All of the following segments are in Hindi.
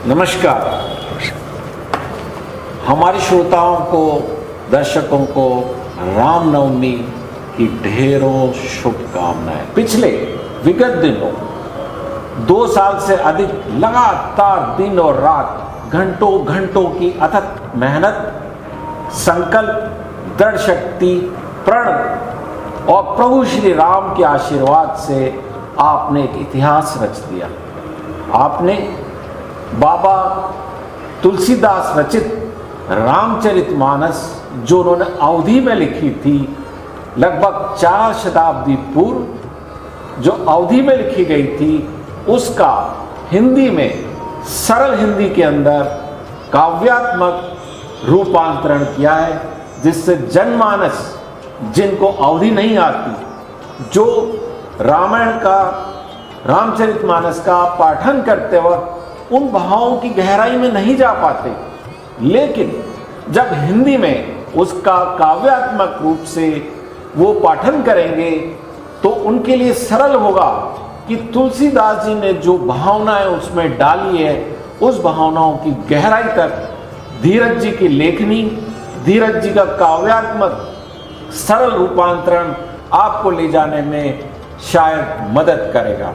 नमस्कार। हमारे श्रोताओं को, दर्शकों को रामनवमी की ढेरों शुभकामनाएं। पिछले विगत दिनों 2 साल से अधिक लगातार दिन और रात घंटों घंटों की अथक मेहनत, संकल्प, दृढ़ शक्ति, प्रण और प्रभु श्री राम के आशीर्वाद से आपने एक इतिहास रच दिया। आपने बाबा तुलसीदास रचित रामचरितमानस, जो उन्होंने अवधि में लिखी थी, लगभग 4 शताब्दी पूर्व जो अवधि में लिखी गई थी, उसका हिंदी में सरल हिंदी के अंदर काव्यात्मक रूपांतरण किया है, जिससे जनमानस जिनको अवधि नहीं आती, जो रामायण का, रामचरितमानस का पाठन करते वक्त उन भावों की गहराई में नहीं जा पाते, लेकिन जब हिंदी में उसका काव्यात्मक रूप से वो पाठन करेंगे तो उनके लिए सरल होगा कि तुलसीदास जी ने जो भावनाएं उसमें डाली है, उस भावनाओं की गहराई तक धीरज जी की लेखनी, धीरज जी का काव्यात्मक सरल रूपांतरण आपको ले जाने में शायद मदद करेगा।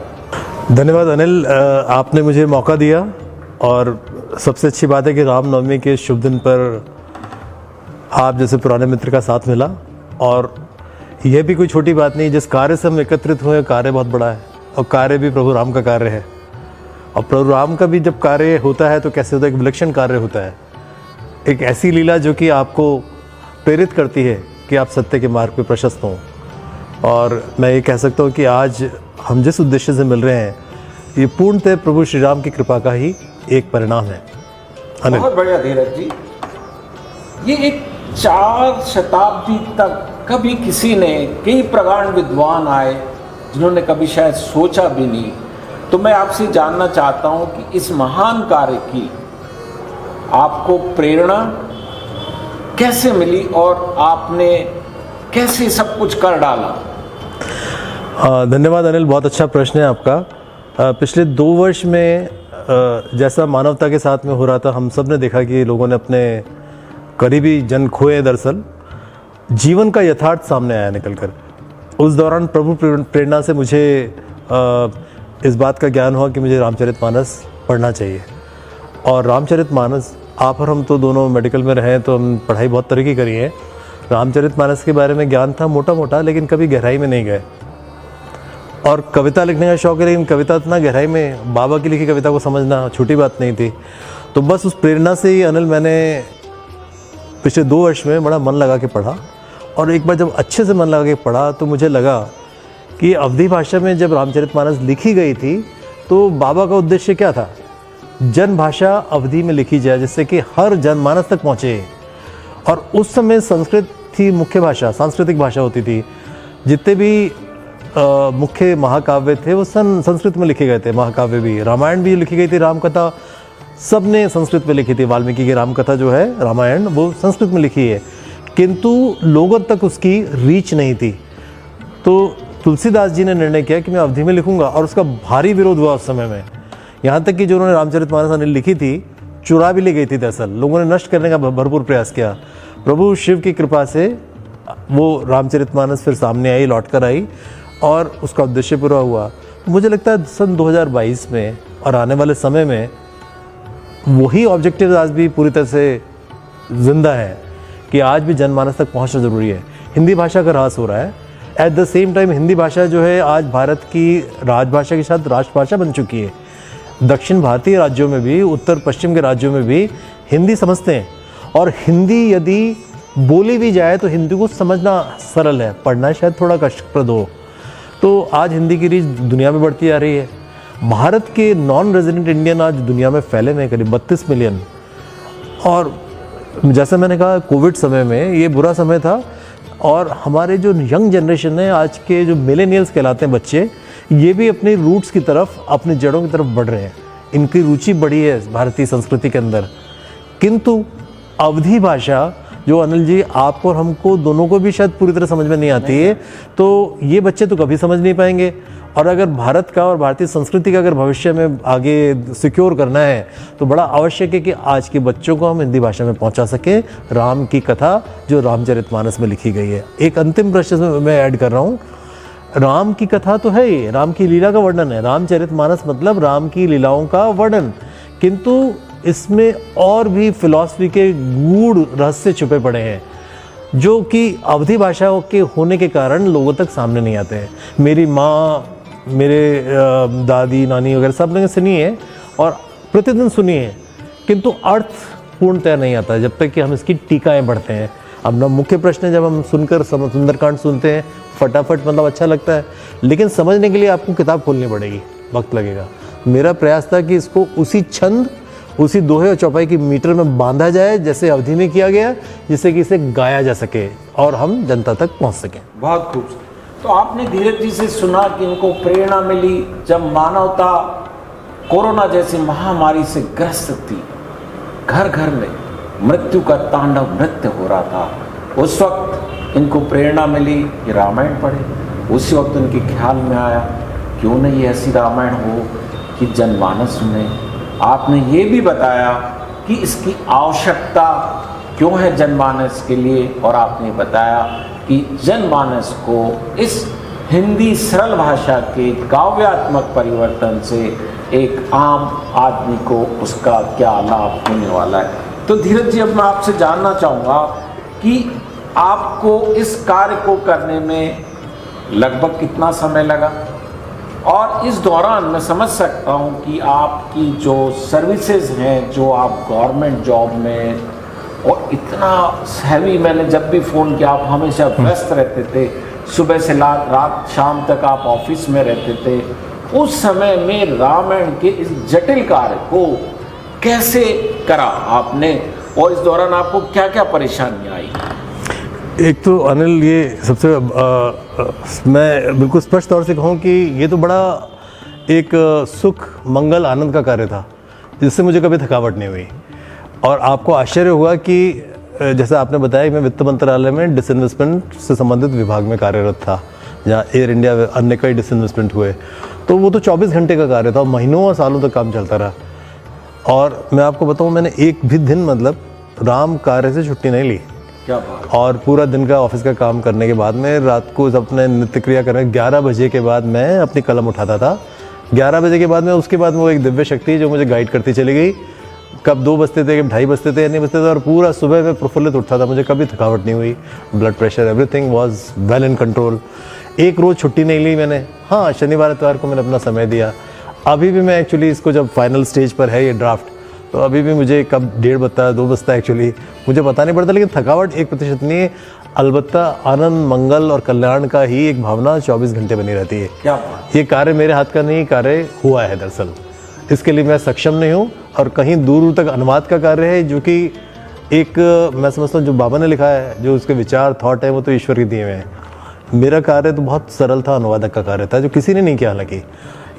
धन्यवाद अनिल, आपने मुझे मौका दिया और सबसे अच्छी बात है कि रामनवमी के शुभ दिन पर आप जैसे पुराने मित्र का साथ मिला, और यह भी कोई छोटी बात नहीं। जिस कार्य से हम एकत्रित हुए, कार्य बहुत बड़ा है और कार्य भी प्रभु राम का कार्य है। और प्रभु राम का भी जब कार्य होता है तो कैसे होता है, एक विलक्षण कार्य होता है, एक ऐसी लीला जो कि आपको प्रेरित करती है कि आप सत्य के मार्ग पे प्रशस्त हों। और मैं ये कह सकता हूँ कि आज हम जिस उद्देश्य से मिल रहे हैं, ये पूर्णतः प्रभु श्री राम की कृपा का ही एक परिणाम है। बहुत बढ़िया धीरज जी। ये एक 4 शताब्दी तक कभी किसी ने, कई प्रगाढ़ विद्वान आए जिन्होंने कभी शायद सोचा भी नहीं। तो मैं आपसे जानना चाहता हूँ कि इस महान कार्य की आपको प्रेरणा कैसे मिली और आपने कैसे सब कुछ कर डाला? धन्यवाद अनिल, बहुत अच्छा प्रश्न है आपका। पिछले 2 वर्ष में जैसा मानवता के साथ में हो रहा था, हम सब ने देखा कि लोगों ने अपने करीबी जन खोए। दरअसल जीवन का यथार्थ सामने आया निकल कर। उस दौरान प्रभु प्रेरणा से मुझे इस बात का ज्ञान हुआ कि मुझे रामचरितमानस पढ़ना चाहिए। और रामचरितमानस, आप और हम तो दोनों मेडिकल में रहे, तो हम पढ़ाई बहुत तरह की करी है। रामचरितमानस के बारे में ज्ञान था मोटा मोटा, लेकिन कभी गहराई में नहीं गए। और कविता लिखने का शौक है, लेकिन कविता इतना गहराई में, बाबा की लिखी कविता को समझना छोटी बात नहीं थी। तो बस उस प्रेरणा से ही अनिल, मैंने पिछले 2 वर्ष में बड़ा मन लगा के पढ़ा। और एक बार जब अच्छे से मन लगा के पढ़ा तो मुझे लगा कि अवधी भाषा में जब रामचरितमानस लिखी गई थी तो बाबा का उद्देश्य क्या था? जन भाषा अवधी में लिखी जाए, जिससे कि हर जनमानस तक पहुँचे। और उस समय संस्कृत थी मुख्य भाषा, सांस्कृतिक भाषा होती थी। जितने भी मुख्य महाकाव्य थे वो संस्कृत में लिखे गए थे। महाकाव्य भी, रामायण भी लिखी गई थी, रामकथा सब ने संस्कृत में लिखी थी। वाल्मीकि की रामकथा जो है, रामायण, वो संस्कृत में लिखी है, किंतु लोगों तक उसकी रीच नहीं थी। तो तुलसीदास जी ने निर्णय किया कि मैं अवधी में लिखूंगा, और उसका भारी विरोध हुआ उस समय में। यहाँ तक कि जो उन्होंने रामचरितमानस लिखी थी, चुरा भी ली गई थी। दरअसल लोगों ने नष्ट करने का भरपूर प्रयास किया। प्रभु शिव की कृपा से वो रामचरितमानस फिर सामने आई, लौट कर आई, और उसका उद्देश्य पूरा हुआ। मुझे लगता है सन 2022 में और आने वाले समय में वही ऑब्जेक्टिव आज भी पूरी तरह से जिंदा है कि आज भी जनमानस तक पहुंचना ज़रूरी है। हिंदी भाषा का ह्रास हो रहा है। At the same time Hindi भाषा जो है आज भारत की राजभाषा के साथ राष्ट्रभाषा बन चुकी है। दक्षिण भारतीय राज्यों में भी, उत्तर पश्चिम के राज्यों में भी हिंदी समझते हैं। और हिंदी यदि बोली भी जाए तो हिंदी को समझना सरल है, पढ़ना शायद थोड़ा कष्टप्रद हो। तो आज हिंदी की रीच दुनिया में बढ़ती जा रही है। भारत के नॉन रेजिडेंट इंडियन आज दुनिया में फैले हुए करीब 32 मिलियन। और जैसा मैंने कहा, कोविड समय में ये बुरा समय था, और हमारे जो यंग जनरेशन है, आज के जो मिलेनियल्स कहलाते हैं बच्चे, ये भी अपनी रूट्स की तरफ, अपनी जड़ों की तरफ बढ़ रहे हैं। इनकी रुचि बढ़ी है भारतीय संस्कृति के अंदर। किंतु अवधी भाषा जो अनिल जी, आपको और हमको दोनों को भी शायद पूरी तरह समझ में नहीं आती है, तो ये बच्चे तो कभी समझ नहीं पाएंगे। और अगर भारत का और भारतीय संस्कृति का अगर भविष्य में आगे सिक्योर करना है तो बड़ा आवश्यक है कि आज के बच्चों को हम हिंदी भाषा में पहुंचा सकें राम की कथा जो रामचरितमानस में लिखी गई है। एक अंतिम प्रश्न मैं ऐड कर रहा हूँ, राम की कथा तो है ही, राम की लीला का वर्णन है, रामचरितमानस मतलब राम की लीलाओं का वर्णन, किंतु इसमें और भी फिलॉसफी के गूढ़ रहस्य छुपे पड़े हैं जो कि अवधी भाषा के होने के कारण लोगों तक सामने नहीं आते हैं। मेरी माँ, मेरे दादी नानी वगैरह सब ने सुनी है और प्रतिदिन सुनी है, किंतु अर्थ पूर्णतः नहीं आता जब तक कि हम इसकी टीकाएं पढ़ते हैं। अब ना मुख्य प्रश्न है, जब हम सुनकर सुंदरकांड सुनते हैं फटाफट मतलब अच्छा लगता है, लेकिन समझने के लिए आपको किताब खोलनी पड़ेगी, वक्त लगेगा। मेरा प्रयास था कि इसको उसी छंद, उसी दोहे और चौपाई की मीटर में बांधा जाए जैसे अवधि में किया गया, जिससे कि इसे गाया जा सके और हम जनता तक पहुंच सकें। बहुत खूब। तो आपने धीरज जी से सुना कि इनको प्रेरणा मिली जब मानवता कोरोना जैसी महामारी से ग्रस्त थी, घर घर में मृत्यु का तांडव नृत्य हो रहा था। उस वक्त इनको प्रेरणा मिली कि रामायण पढ़े। उसी वक्त उनके ख्याल में आया क्यों नहीं ऐसी रामायण हो कि जनमानस में। आपने ये भी बताया कि इसकी आवश्यकता क्यों है जनमानस के लिए, और आपने बताया कि जनमानस को इस हिंदी सरल भाषा के काव्यात्मक परिवर्तन से एक आम आदमी को उसका क्या लाभ होने वाला है। तो धीरज जी, अब मैं आपसे जानना चाहूँगा कि आपको इस कार्य को करने में लगभग कितना समय लगा, और इस दौरान मैं समझ सकता हूँ कि आपकी जो सर्विसेज हैं, जो आप गवर्नमेंट जॉब में, और इतना हैवी, मैंने जब भी फ़ोन किया आप हमेशा व्यस्त रहते थे, सुबह से रात शाम तक आप ऑफिस में रहते थे। उस समय में रामायण के इस जटिल कार्य को कैसे करा आपने, और इस दौरान आपको क्या क्या परेशानियाँ आई? एक तो अनिल, ये सबसे मैं बिल्कुल स्पष्ट तौर से कहूँ कि ये तो बड़ा एक सुख मंगल आनंद का कार्य था जिससे मुझे कभी थकावट नहीं हुई। और आपको आश्चर्य हुआ कि जैसा आपने बताया, मैं वित्त मंत्रालय में डिसइन्वेस्टमेंट से संबंधित विभाग में कार्यरत था, जहाँ एयर इंडिया अन्य कई डिसइन्वेस्टमेंट हुए। तो वो तो 24 घंटे का कार्य था, महीनों और सालों तक काम चलता रहा। और मैं आपको बताऊँ, मैंने एक भी दिन मतलब राम कार्य से छुट्टी नहीं ली। क्या बात। और पूरा दिन का ऑफिस का काम करने के बाद में रात को अपने नित्य क्रिया करने 11 बजे के बाद मैं अपनी कलम उठाता था। 11 बजे के बाद में, उसके बाद में वो एक दिव्य शक्ति जो मुझे गाइड करती चली गई। कब 2 बजते थे, कब 2:30 बजते थे या नहीं बजते थे, और पूरा सुबह में प्रफुल्लित उठता था। मुझे कभी थकावट नहीं हुई, blood pressure everything was well in control. एक रोज़ छुट्टी नहीं ली मैंने। हाँ, शनिवार इतवार को मैंने अपना समय दिया। अभी भी मैं एक्चुअली इसको, जब फाइनल स्टेज पर है ये ड्राफ्ट, तो अभी भी मुझे कब 1:30 बजता है 2 बजता है एक्चुअली मुझे पता नहीं पड़ता, लेकिन थकावट 1% नहीं है। अलबत्ता आनंद मंगल और कल्याण का ही एक भावना 24 घंटे बनी रहती है। क्या बात। ये कार्य मेरे हाथ का नहीं, कार्य हुआ है दरअसल। इसके लिए मैं सक्षम नहीं हूँ, और कहीं दूर दूर तक अनुवाद का कार्य है जो कि एक, मैं समझता हूँ जो बाबा ने लिखा है, जो उसके विचार थॉट है, वो तो ईश्वर के दिए हुए हैं। मेरा कार्य तो बहुत सरल था, अनुवादक का कार्य था जो किसी ने नहीं किया। हालांकि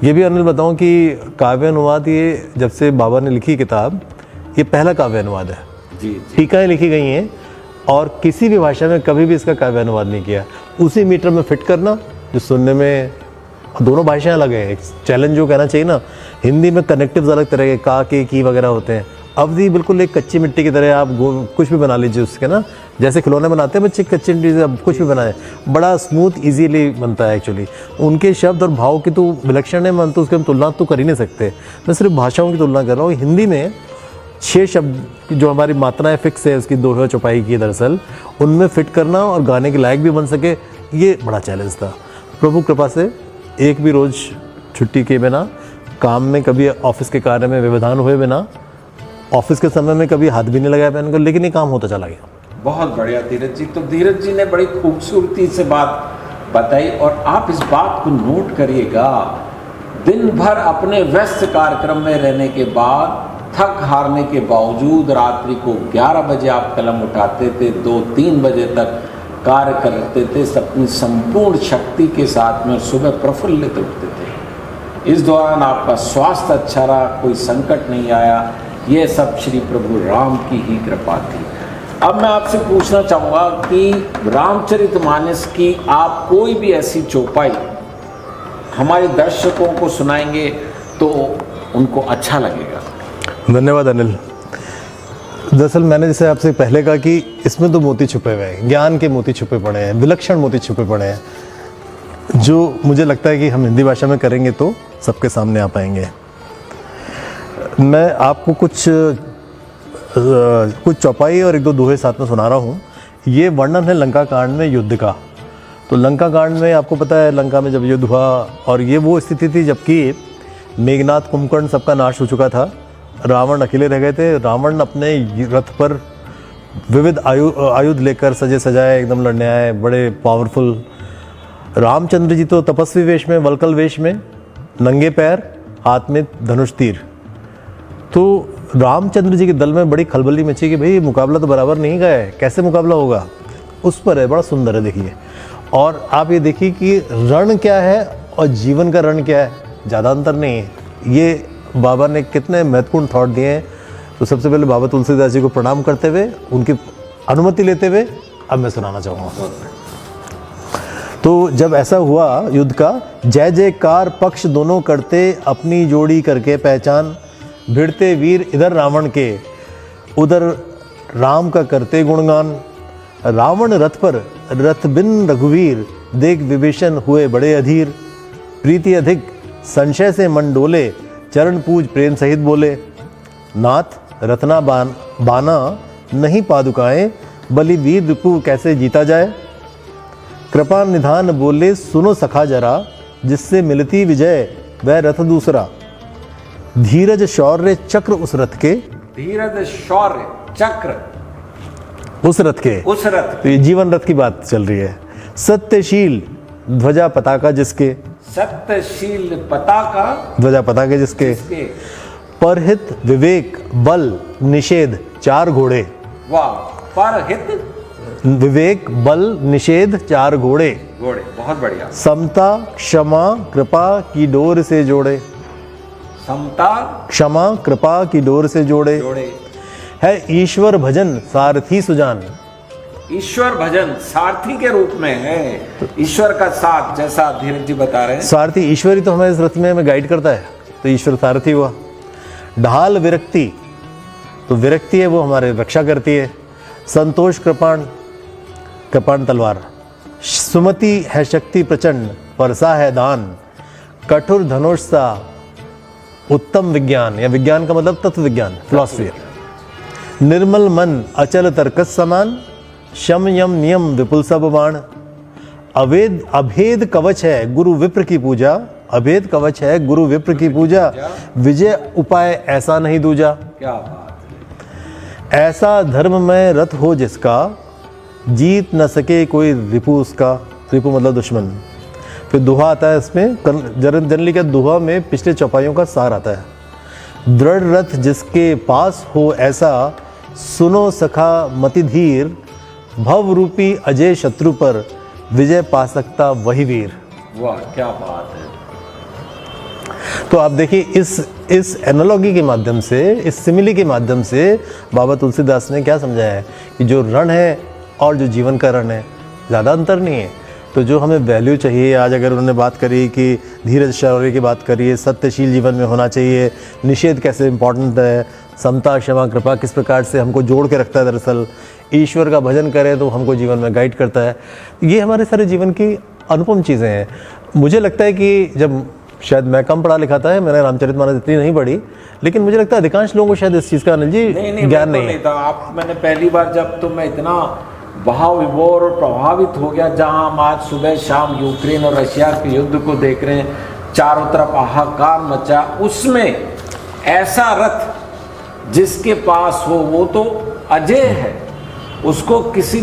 ये भी अनिल बताऊं कि काव्य अनुवाद, ये जब से बाबा ने लिखी किताब, ये पहला काव्य अनुवाद है। जी। टीकाएँ लिखी गई हैं और किसी भी भाषा में कभी भी इसका काव्य अनुवाद नहीं किया। उसी मीटर में फिट करना जो सुनने में, दोनों भाषाएं अलग है। एक चैलेंज जो कहना चाहिए ना, हिंदी में कनेक्टिव्स अलग तरह के, का, के, की वगैरह होते हैं। अवधि बिल्कुल एक कच्ची मिट्टी की तरह, आप कुछ भी बना लीजिए उसके ना, जैसे खिलौने बनाते हैं बच्चे कच्ची मिट्टी से, अब कुछ भी बनाए, बड़ा स्मूथ इजीली बनता है एक्चुअली। उनके शब्द और भाव की तो विलक्षण है, मन तो उसकी हम तुलना तो कर ही नहीं सकते। मैं सिर्फ भाषाओं की तुलना कर रहा हूँ। हिंदी में 6 शब्द जो हमारी मात्राएं फिक्स है उसकी दोहे चौपाई की, दरअसल उनमें फिट करना और गाने के लायक भी बन सके, ये बड़ा चैलेंज था। प्रभु कृपा से एक भी रोज़ छुट्टी किए बिना, काम में कभी ऑफिस के कार्य में व्यवधान हुए बिना, ऑफिस के समय में कभी हाथ भी नहीं लगाया मैंने को, लेकिन ये काम होता चला गया। बहुत बढ़िया धीरज जी। तो धीरज जी ने बड़ी खूबसूरती से बात बताई, और आप इस बात को नोट करिएगा, दिन भर अपने व्यस्त कार्यक्रम में रहने के बाद, थक हारने के बावजूद रात्रि को 11 बजे आप कलम उठाते थे, 2-3 बजे तक कार्य करते थे अपनी संपूर्ण शक्ति के साथ में, सुबह प्रफुल्लित उठते थे। इस दौरान आपका स्वास्थ्य अच्छा रहा, कोई संकट नहीं आया। ये सब श्री प्रभु राम की ही कृपा थी। अब मैं आपसे पूछना चाहूँगा कि रामचरितमानस की आप कोई भी ऐसी चौपाई हमारे दर्शकों को सुनाएंगे तो उनको अच्छा लगेगा। धन्यवाद अनिल। दरअसल मैंने जैसे आपसे पहले कहा कि इसमें तो मोती छुपे हुए हैं, ज्ञान के मोती छुपे पड़े हैं, विलक्षण मोती छुपे पड़े हैं, जो मुझे लगता है कि हम हिंदी भाषा में करेंगे तो सबके सामने आ पाएंगे। मैं आपको कुछ चौपाई और एक दो दोहे साथ में सुना रहा हूँ। ये वर्णन है लंका कांड में युद्ध का। तो लंका कांड में आपको पता है लंका में जब युद्ध हुआ, और ये वो स्थिति थी जबकि मेघनाद कुंभकर्ण सबका नाश हो चुका था, रावण अकेले रह गए थे। रावण अपने रथ पर विविध आयुध लेकर सजे सजाए एकदम लड़ने आए, बड़े पावरफुल। रामचंद्र जी तो तपस्वी वेश में, वल्कल वेश में, नंगे पैर, हाथ में धनुष तीर। तो रामचंद्र जी के दल में बड़ी खलबली मची कि भाई मुकाबला तो बराबर नहीं का है, कैसे मुकाबला होगा। उस पर है, बड़ा सुंदर है देखिए। और आप ये देखिए कि रण क्या है और जीवन का रण क्या है, ज़्यादा अंतर नहीं है। ये बाबा ने कितने महत्वपूर्ण थॉट दिए हैं। तो सबसे पहले बाबा तुलसीदास जी को प्रणाम करते हुए, उनकी अनुमति लेते हुए अब मैं सुनाना चाहूँगा। तो जब ऐसा हुआ युद्ध का, जय जयकार पक्ष दोनों करते, अपनी जोड़ी करके पहचान, भिड़ते वीर इधर रावण के, उधर राम का करते गुणगान। रावण रथ पर रथ बिन रघुवीर, देख विभीषण हुए बड़े अधीर। प्रीति अधिक संशय से मन डोले, चरण पूज प्रेम सहित बोले। नाथ रत्ना बाना नहीं पादुकाएं, बलि वीर रिपु कैसे जीता जाए। कृपा निधान बोले सुनो सखा जरा, जिससे मिलती विजय वह रथ दूसरा। धीरज शौर्य चक्र उस रथ के, धीरज शौर्य चक्र उस रथ के, उस रथ। तो ये जीवन रथ की बात चल रही है। सत्यशील ध्वजा पताका जिसके, सत्यशील पताका ध्वजा पताका जिसके। परहित विवेक बल निषेध चार घोड़े। वाह, परहित विवेक बल निषेध चार घोड़े। घोड़े, बहुत बढ़िया। समता क्षमा कृपा की डोर से जोड़े। समता क्षमा कृपा की डोर से जोड़े। जोड़े। है ईश्वर भजन सारथी सुजान। ईश्वर भजन सारथी के रूप में है, ईश्वर का साथ, जैसा धीरज जी बता रहे हैं। सारथी ईश्वरी तो हमें इस रथ में हमें गाइड करता है, तो ईश्वर सारथी हुआ। ढाल विरक्ति, तो विरक्ति है वो हमारे रक्षा करती है। संतोष कृपाण, कृपाण तलवार। सुमति है शक्ति प्रचंड, परसा है दान। कठोर धनुष सा उत्तम विज्ञान, या विज्ञान का मतलब तत्व विज्ञान, फिलॉसफी। निर्मल मन अचल तर्कस समान, शम यम नियम विपुल सब बाण। अभेद कवच है गुरु विप्र की पूजा, अभेद कवच है गुरु विप्र की पूजा। विजय उपाय ऐसा नहीं दूजा। क्या बात है। ऐसा धर्म में रथ हो जिसका, जीत न सके कोई रिपु उसका। रिपु मतलब दुश्मन। फिर दोहा आता है इसमें, जनरली का दोहा में पिछले चौपाइयों का सार आता है। दृढ़ रथ जिसके पास हो ऐसा, सुनो सखा मति धीर। भव रूपी अजय शत्रु पर, विजय पा सकता वही वीर। वाह, क्या बात है। तो आप देखिए इस एनालॉजी के माध्यम से, इस सिमिली के माध्यम से बाबा तुलसीदास ने क्या समझाया है कि जो रण है और जो जीवन का रण है ज़्यादा अंतर नहीं है। तो जो हमें वैल्यू चाहिए, आज अगर उन्होंने बात करी कि धीरज शौर्य की बात करिए, सत्यशील जीवन में होना चाहिए, निषेध कैसे इंपॉर्टेंट है, समता क्षमा कृपा किस प्रकार से हमको जोड़ के रखता है, दरअसल ईश्वर का भजन करें तो हमको जीवन में गाइड करता है। ये हमारे सारे जीवन की अनुपम चीज़ें हैं। मुझे लगता है कि जब शायद मैं कम पढ़ा लिखा था, मैंने रामचरितमानस इतनी नहीं पढ़ी, लेकिन मुझे लगता है अधिकांश लोगों को शायद इस चीज़ का अनिल जी ज्ञान नहीं था। आप, मैंने पहली बार जब, तो मैं इतना भाव विभोर और प्रभावित हो गया, जहां हम आज सुबह शाम यूक्रेन और रशिया के युद्ध को देख रहे हैं, चारों तरफ हाहाकार मचा। उसमें ऐसा रथ जिसके पास हो वो तो अजय है, उसको किसी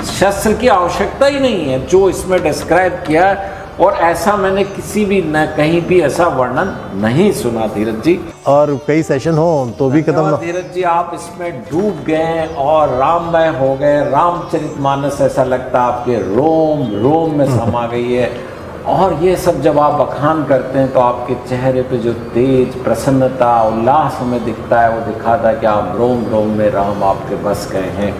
शस्त्र की आवश्यकता ही नहीं है, जो इसमें डिस्क्राइब किया है। और ऐसा मैंने किसी भी न कहीं भी ऐसा वर्णन नहीं सुना धीरज जी। और कई सेशन हो तो भी खत्म। धीरज जी आप इसमें डूब गए और राममय हो गए। रामचरितमानस ऐसा लगता आपके रोम रोम में समा गई है। और ये सब जब आप बखान करते हैं तो आपके चेहरे पे जो तेज प्रसन्नता उल्लास हमें दिखता है, वो दिखाता है कि आप रोम रोम में राम आपके बस गए हैं।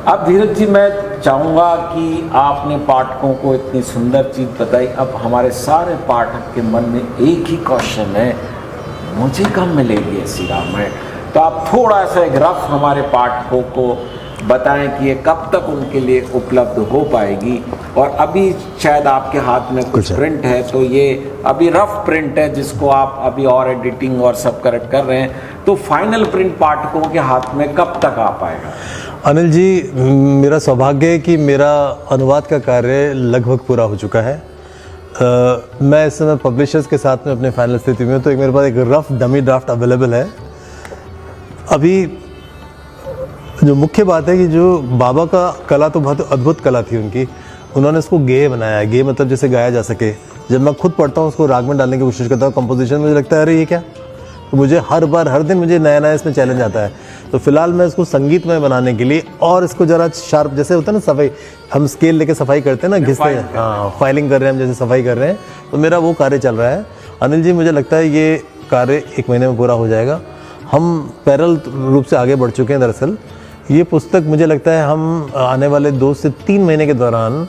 अब धीरज जी मैं चाहूँगा कि आपने पाठकों को इतनी सुंदर चीज़ बताई। अब हमारे सारे पाठक के मन में एक ही क्वेश्चन है, मुझे कब मिलेगी ऐसी रामायण? तो आप थोड़ा सा एक रफ हमारे पाठकों को बताएं कि ये कब तक उनके लिए उपलब्ध हो पाएगी। और अभी शायद आपके हाथ में कुछ प्रिंट है, तो ये अभी रफ प्रिंट है जिसको आप अभी और एडिटिंग और सब करेक्ट कर रहे हैं, तो फाइनल प्रिंट पाठकों के हाथ में कब तक आ पाएगा? अनिल जी, मेरा सौभाग्य है कि मेरा अनुवाद का कार्य लगभग पूरा हो चुका है। मैं इस समय पब्लिशर्स के साथ में अपने फाइनल स्थिति में हूँ, तो मेरे पास एक रफ डमी ड्राफ्ट अवेलेबल है। अभी जो मुख्य बात है कि जो बाबा का कला तो बहुत अद्भुत कला थी उनकी, उन्होंने इसको गेय बनाया। गेय मतलब जैसे गाया जा सके। जब मैं खुद पढ़ता हूँ उसको राग में डालने की कोशिश करता हूँ, कंपोजिशन, मुझे लगता है अरे ये क्या, तो मुझे हर बार हर दिन मुझे नया नया इसमें चैलेंज आता है। तो फिलहाल मैं इसको संगीतमय बनाने के लिए और इसको ज़रा शार्प, जैसे होता है ना सफाई, हम स्केल लेके सफाई करते हैं ना, घिसते हैं, हाँ फाइलिंग कर रहे हैं हम, जैसे सफाई कर रहे हैं, तो मेरा वो कार्य चल रहा है। अनिल जी, मुझे लगता है ये कार्य 1 महीने में पूरा हो जाएगा। हम पैरेलल रूप से आगे बढ़ चुके हैं। दरअसल ये पुस्तक मुझे लगता है हम आने वाले 2 से 3 महीने के दौरान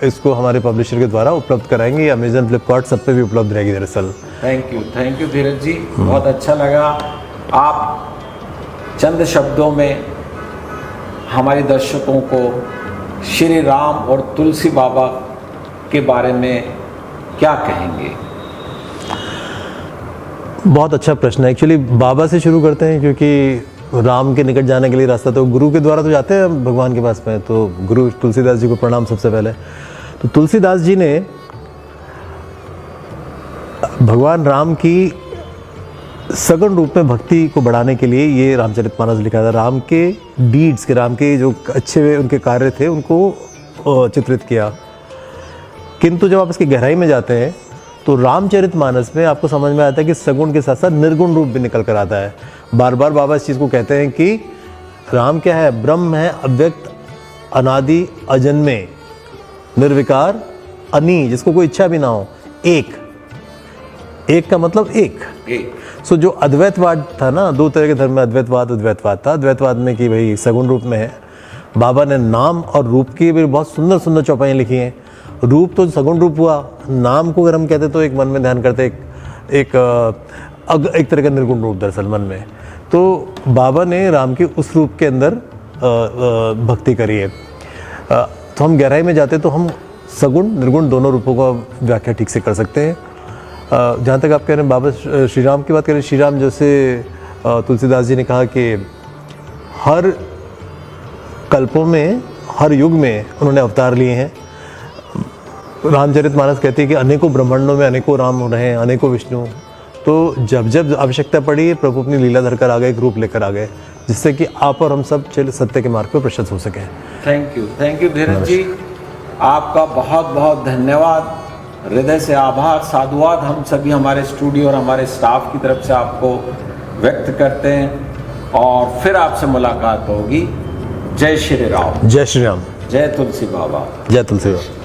इसको हमारे पब्लिशर के द्वारा उपलब्ध कराएंगे। अमेजन, फ्लिपकार्ट सब पे भी उपलब्ध रहेगी दरअसल। थैंक यू धीरज जी, बहुत अच्छा लगा। आप चंद शब्दों में हमारे दर्शकों को श्री राम और तुलसी बाबा के बारे में क्या कहेंगे? बहुत अच्छा प्रश्न है। एक्चुअली बाबा से शुरू करते हैं, क्योंकि राम के निकट जाने के लिए रास्ता तो गुरु के द्वारा तो जाते हैं भगवान के पास में, तो गुरु तुलसीदास जी को प्रणाम सबसे पहले। तो तुलसीदास जी ने भगवान राम की सगुण रूप में भक्ति को बढ़ाने के लिए ये रामचरितमानस लिखा था। राम के डीड्स के, राम के जो अच्छे उनके कार्य थे उनको चित्रित किया। किंतु जब आप इसकी गहराई में जाते हैं तो रामचरितमानस में आपको समझ में आता है कि सगुण के साथ साथ निर्गुण रूप भी निकल कर आता है। बार बार बाबा इस चीज़ को कहते हैं कि राम क्या है, ब्रह्म है, अव्यक्त, अनादि, अजन्मे, निर्विकार, अनी, जिसको कोई इच्छा भी ना हो, एक का मतलब एक। सो जो अद्वैतवाद था ना, 2 तरह के धर्म में अद्वैतवाद था। अद्वैतवाद में कि भाई सगुण रूप में है। बाबा ने नाम और रूप की भी बहुत सुंदर सुंदर चौपाइयाँ लिखी हैं। रूप तो सगुण रूप हुआ, नाम को अगर हम कहते तो एक मन में ध्यान करते एक तरह का निर्गुण रूप दरअसल मन में। तो बाबा ने राम के उस रूप के अंदर भक्ति करी है। तो हम गहराई में जाते तो हम सगुण निर्गुण दोनों रूपों का व्याख्या ठीक से कर सकते हैं। जहाँ तक आप कह रहे हैं बाबा श्री राम की बात करें, श्री राम जैसे तुलसीदास जी ने कहा कि हर कल्पों में, हर युग में उन्होंने अवतार लिए हैं। रामचरितमानस कहते हैं कि अनेकों ब्रह्मांडों में अनेकों राम हो रहे हैं, अनेकों विष्णु। तो जब जब आवश्यकता पड़ी, प्रभु अपनी लीला धरकर आ गए, एक रूप लेकर आ गए, जिससे कि आप और हम सब सत्य के मार्ग पर प्रशस्त हो सकें। थैंक यू धीरज जी, आपका बहुत बहुत धन्यवाद, हृदय से आभार, साधुवाद हम सभी हमारे स्टूडियो और हमारे स्टाफ की तरफ से आपको व्यक्त करते हैं। और फिर आपसे मुलाकात होगी। जय श्री राम। जय श्री राम। जय तुलसी बाबा। जय तुलसी बाबा।